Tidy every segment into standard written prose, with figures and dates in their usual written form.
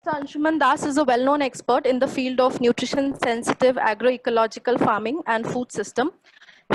Mr. Anshuman Das is a well-known expert in the field of nutrition-sensitive agroecological farming and food system.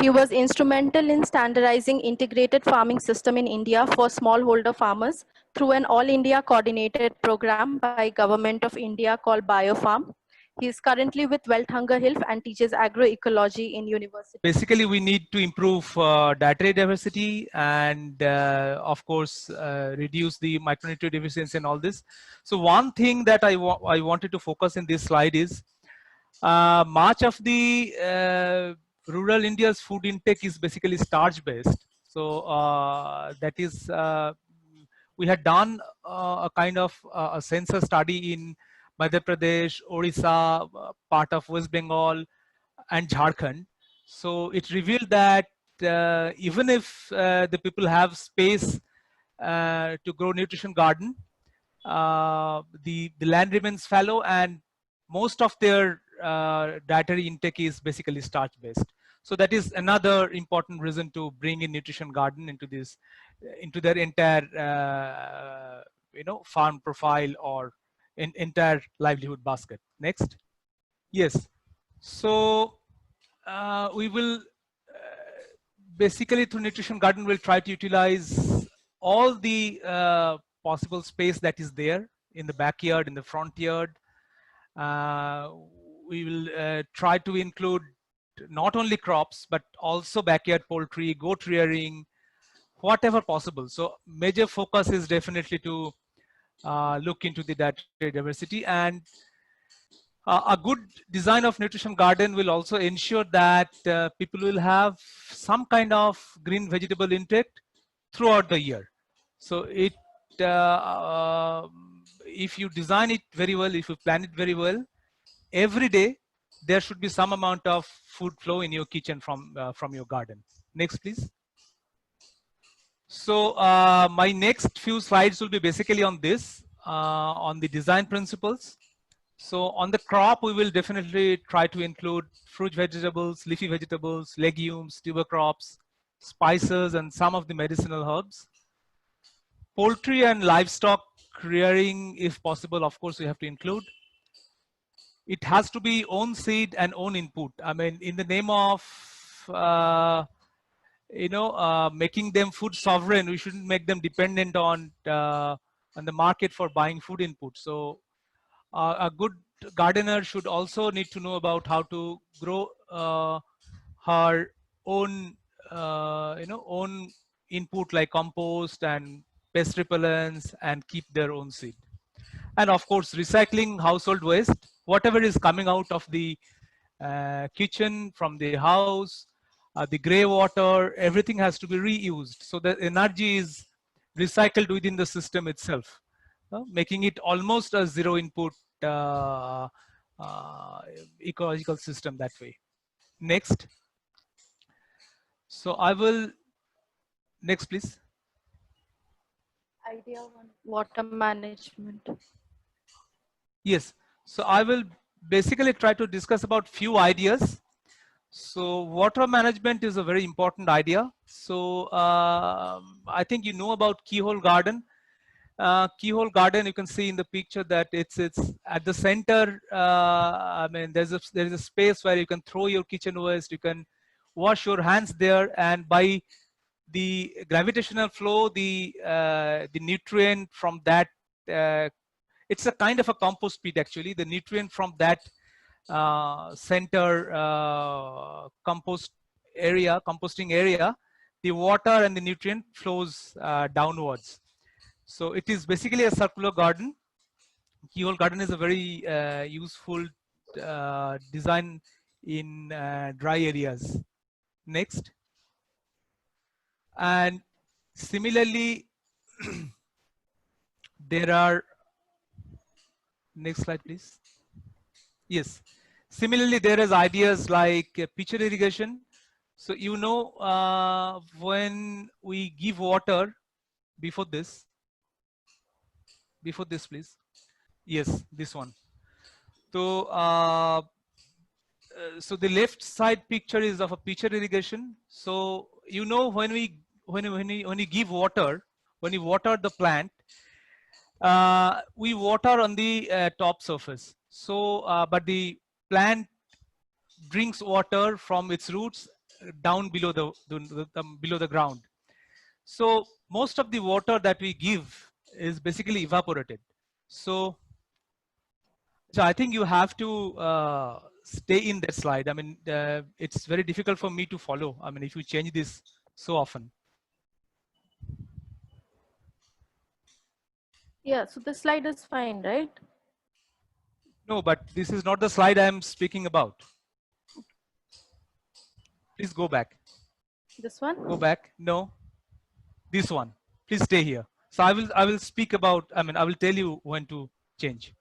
He was instrumental in standardizing integrated farming system in India for smallholder farmers through an all-India coordinated program by Government of India called BioFarm. He is currently with Welt Hunger Hilf and teaches agroecology in university. Basically, we need to improve dietary diversity and, of course, reduce the micronutrient deficiency and all this. So one thing that I wanted to focus in this slide is much of the rural India's food intake is basically starch-based. So that is, we had done a kind of a census study in Madhya Pradesh, Orissa, part of West Bengal, and Jharkhand. So it revealed that even if the people have space to grow nutrition garden, the land remains fallow, and most of their dietary intake is basically starch based. So that is another important reason to bring in nutrition garden into this, into their entire farm profile or entire livelihood basket. Next. Yes. So we will basically through nutrition garden we'll try to utilize all the possible space that is there in the backyard, in the front yard. We will try to include not only crops but also backyard poultry, goat rearing, whatever possible. So major focus is definitely to look into the dietary diversity, and a good design of nutrition garden will also ensure that people will have some kind of green vegetable intake throughout the year. So it, if you design it very well, if you plan it very well, every day there should be some amount of food flow in your kitchen from your garden. Next, please. So my next few slides will be basically on this, on the design principles. So on the crop, we will definitely try to include fruit vegetables, leafy vegetables, legumes, tuber crops, spices, and some of the medicinal herbs. Poultry and livestock rearing, if possible, of course, we have to include. It has to be own seed and own input. I mean, in the name of, making them food sovereign, we shouldn't make them dependent on the market for buying food input. So a good gardener should also need to know about how to grow her own, own input like compost and pest repellents, and keep their own seed. And of course, recycling household waste, whatever is coming out of the kitchen, from the house, the gray water, everything has to be reused. So the energy is recycled within the system itself, making it almost a zero input ecological system that way. Next. So I will, next please. Idea on water management. Yes, so I will basically try to discuss about few ideas. So water management is a very important idea. So I think you know about keyhole garden. Keyhole garden, you can see in the picture that it's at the center. I mean, there is a space where you can throw your kitchen waste, you can wash your hands there, and by the gravitational flow, the nutrient from that, it's a kind of a compost pit actually. The nutrient from that center composting area, the water and the nutrient flows downwards. So it is basically a circular garden. Keyhole garden is a very useful design in dry areas. Next. And similarly, there are, next slide please. Yes, similarly there is ideas like pitcher irrigation. So you know, when we give water, before this please. Yes, this one. So so the left side picture is of a pitcher irrigation. So you know, when we give water, when you water the plant, we water on the top surface. So, but the plant drinks water from its roots down below below the ground. So most of the water that we give is basically evaporated. So, I think you have to stay in that slide. I mean, it's very difficult for me to follow. I mean, if you change this so often. Yeah, so the slide is fine, right? No, but this is not the slide I'm speaking about. Please go back. This one? Go back. No, this one. Please stay here. So I will speak about. I mean, I will tell you when to change.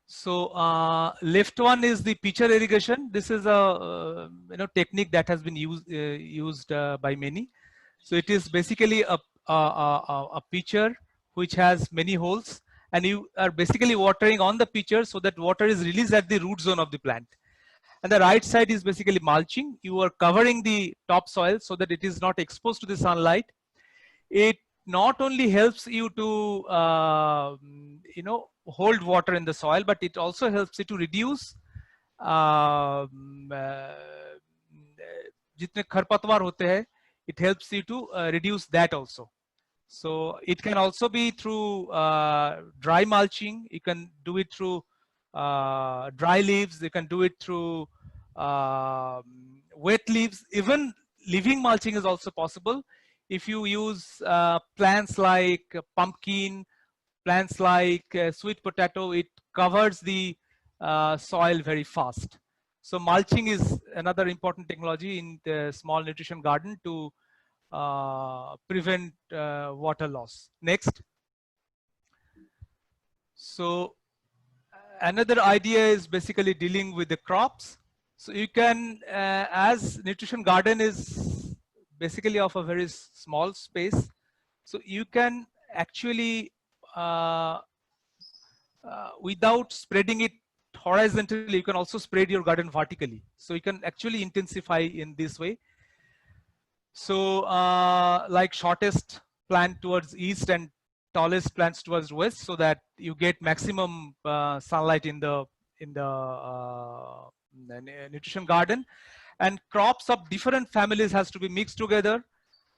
So left one is the pitcher irrigation. This is a technique that has been used by many. So it is basically a pitcher which has many holes, and you are basically watering on the pitcher so that water is released at the root zone of the plant. And the right side is basically mulching. You are covering the topsoil so that it is not exposed to the sunlight. It not only helps you to hold water in the soil, but it also helps you to reduce जितने खरपतवार होते हैं, it helps you to reduce that also. So it can also be through dry mulching. You can do it through dry leaves. You can do it through wet leaves. Even living mulching is also possible. If you use plants like pumpkin, plants like sweet potato, it covers the soil very fast. So mulching is another important technology in the small nutrition garden to prevent water loss. Next. So another idea is basically dealing with the crops. So you can, as nutrition garden is basically of a very small space, so you can actually, without spreading it horizontally, you can also spread your garden vertically. So you can actually intensify in this way. So like shortest plant towards east and tallest plants towards west, so that you get maximum sunlight in the nutrition garden. And crops of different families has to be mixed together,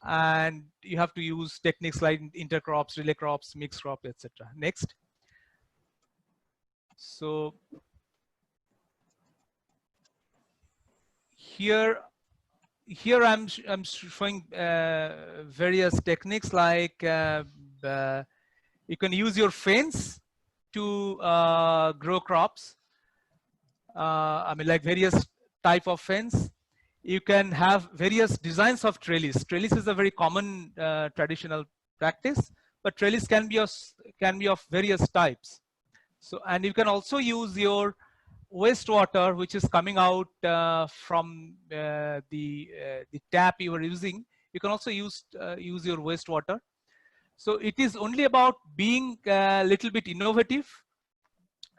and you have to use techniques like intercrops, relay crops, mixed crop, etc. Next. So here I'm showing various techniques like you can use your fence to grow crops. I mean, like various type of fence. You can have various designs of trellis. Trellis is a very common traditional practice, but trellis can be of various types. So, and you can also use your wastewater, which is coming out from the tap you are using. You can also use your wastewater. So it is only about being a little bit innovative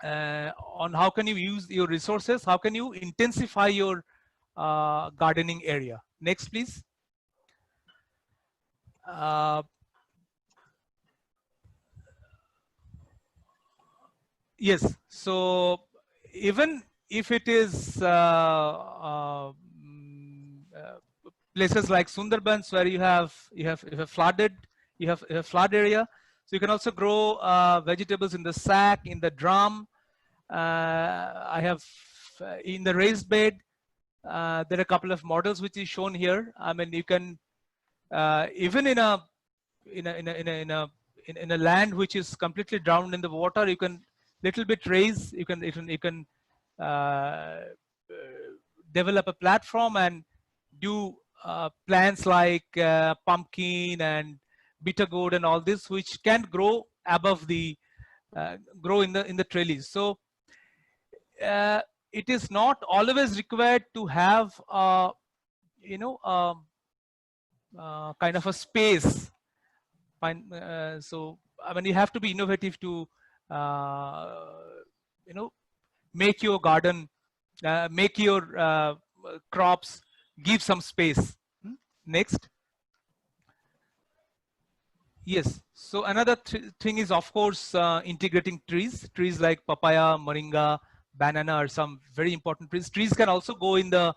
on how can you use your resources, how can you intensify your gardening area. Next, please. Yes. So even if it is places like Sundarbans where you have flooded, you have a flood area, so you can also grow vegetables in the sack, in the drum. I have in the raised bed. There are a couple of models which is shown here. I mean, you can even in a land which is completely drowned in the water, you can little bit raise. You can develop a platform and do plants like pumpkin and bitter gourd and all this, which can grow above the grow in the trellis. So it is not always required to have kind of a space. So I mean, you have to be innovative to make your garden, make your crops give some space. Next. Yes. So another thing is, of course, integrating trees. Trees like papaya, moringa, banana are some very important trees. Trees can also go in the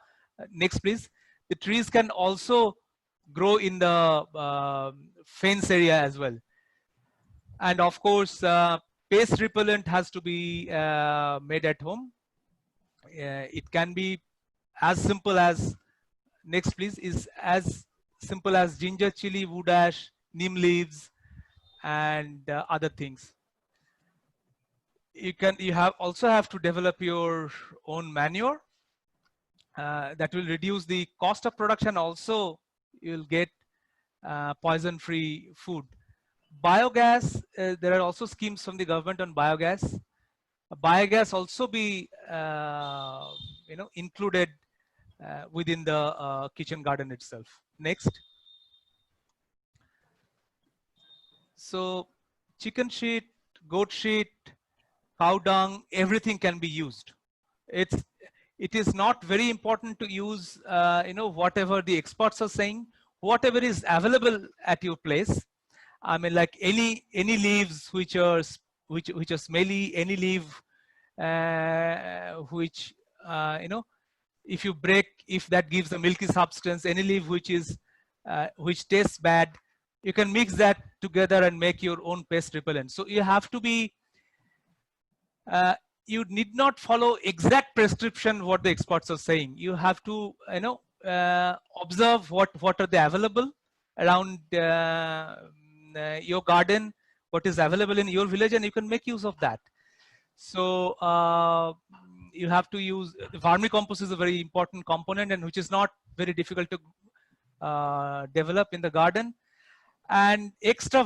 next, please. The trees can also grow in the fence area as well. And of course, pest repellent has to be made at home. It can be as simple as, next please, is as simple as ginger, chili, wood ash, neem leaves, and other things. You have also have to develop your own manure. That will reduce the cost of production. Also, you'll get poison free food. Biogas, there are also schemes from the government on biogas. Biogas also be included within the kitchen garden itself. Next. So chicken shit, goat shit, cow dung, everything can be used. It is not very important to use whatever the experts are saying. Whatever is available at your place. I mean, like any leaves which are smelly, any leaf which if you break, if that gives a milky substance, any leaf which tastes bad, you can mix that together and make your own pest repellent. So you have to be you need not follow exact prescription what the experts are saying. You have to observe what are they available around your garden, what is available in your village, and you can make use of that. So you have to use vermicompost is a very important component, and which is not very difficult to develop in the garden. And extra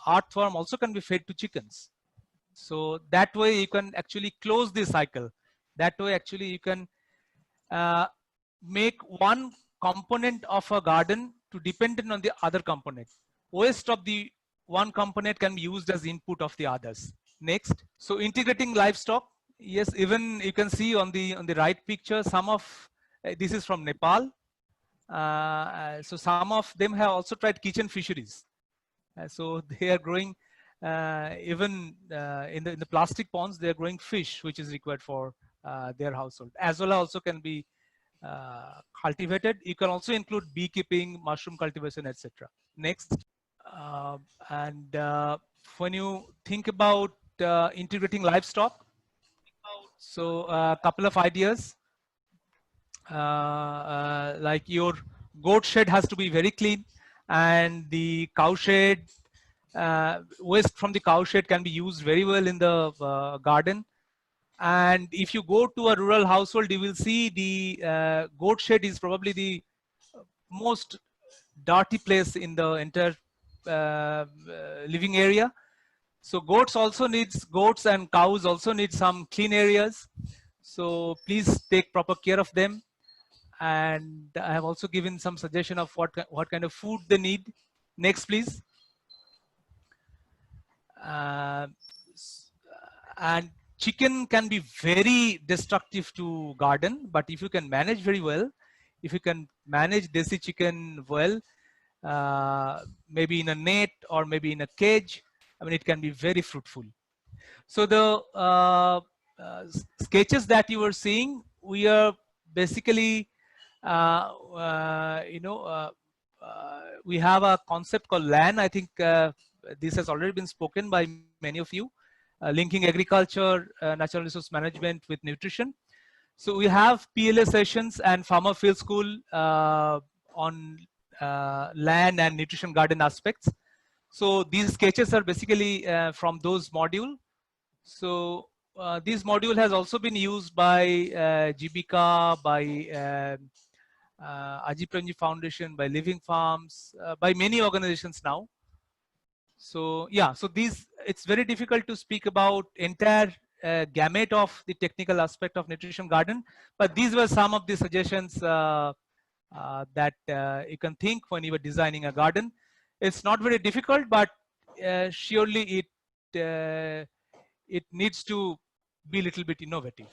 earthworm also can be fed to chickens. So that way you can actually close the cycle. That way actually you can make one component of a garden to dependent on the other component. Waste of the one component can be used as input of the others. Next. So integrating livestock. Yes, even you can see on the right picture, some of this is from Nepal. So some of them have also tried kitchen fisheries. So they are growing even in the plastic ponds. They are growing fish, which is required for their household. As well also can be cultivated. You can also include beekeeping, mushroom cultivation, etc. Next. And when you think about integrating livestock, so a couple of ideas. Like your goat shed has to be very clean, and the cow shed, waste from the cow shed can be used very well in the garden. And if you go to a rural household, you will see the goat shed is probably the most dirty place in the entire living area. So goats and cows also need some clean areas. So please take proper care of them. And I have also given some suggestion of what kind of food they need. Next, please. And chicken can be very destructive to garden, but if you can manage very well, if you can manage desi chicken well, maybe in a net or maybe in a cage, I mean, it can be very fruitful. So the sketches that you were seeing, we are basically, we have a concept called LAN. I think this has already been spoken by many of you, linking agriculture, natural resource management with nutrition. So we have PLA sessions and farmer field school on land and nutrition garden aspects. So these sketches are basically from those modules. So this module has also been used by Jibika, by Ajit Premji Foundation, by Living Farms, by many organizations now. So yeah, so it's very difficult to speak about entire gamut of the technical aspect of nutrition garden, but these were some of the suggestions that you can think when you were designing a garden. It's not very difficult, but surely it needs to be a little bit innovative.